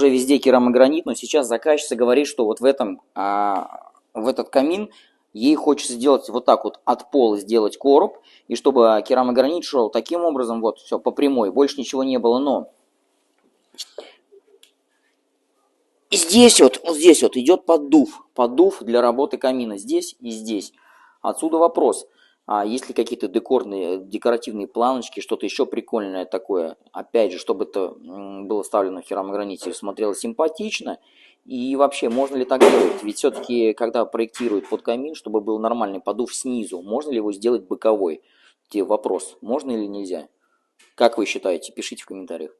Уже везде керамогранит, но сейчас заказчица говорит, что вот в этот камин ей хочется сделать вот так вот от пола сделать короб, и чтобы керамогранит шел таким образом, вот все по прямой, больше ничего не было, но здесь вот здесь вот идет поддув для работы камина здесь и здесь. Отсюда вопрос. А есть ли какие-то декоративные планочки, что-то еще прикольное такое? Опять же, чтобы это было вставлено в керамограните, смотрелось симпатично. И вообще, можно ли так делать? Ведь все-таки, когда проектируют под камин, чтобы был нормальный подув снизу, можно ли его сделать боковой? Вопрос, можно или нельзя? Как вы считаете? Пишите в комментариях.